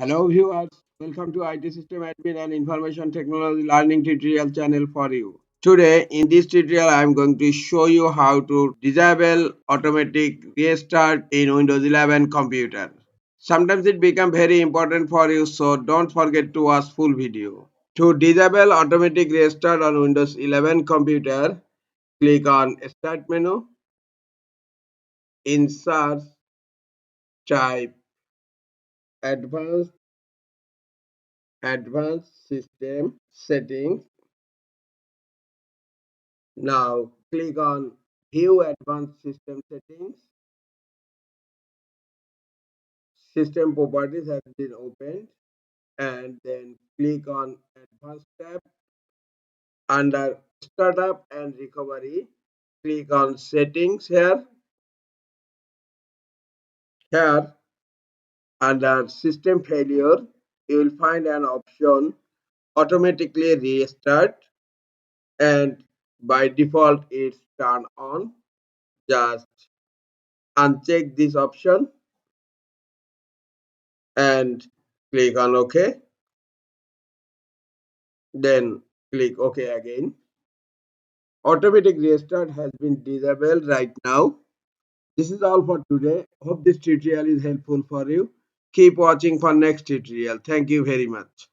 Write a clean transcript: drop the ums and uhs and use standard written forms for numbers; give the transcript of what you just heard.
Hello viewers, welcome to IT System Admin and Information Technology Learning tutorial channel for you. Today in this tutorial I am going to show you how to disable automatic restart in Windows 11 computer. Sometimes it becomes very important for you, so don't forget to watch full video. To disable automatic restart on Windows 11 computer, click on Start menu. In search, type Advanced System Settings. Now click on View Advanced System Settings. System Properties has been opened, and then click on Advanced tab. Under Startup and Recovery, click on Settings here. Here under System Failure, you will find an option Automatically Restart, and by default it's turned on. Just uncheck this option and click on OK. Then click OK again. Automatic restart has been disabled right now. This is all for today. Hope this tutorial is helpful for you. Keep watching for next tutorial. Thank you very much.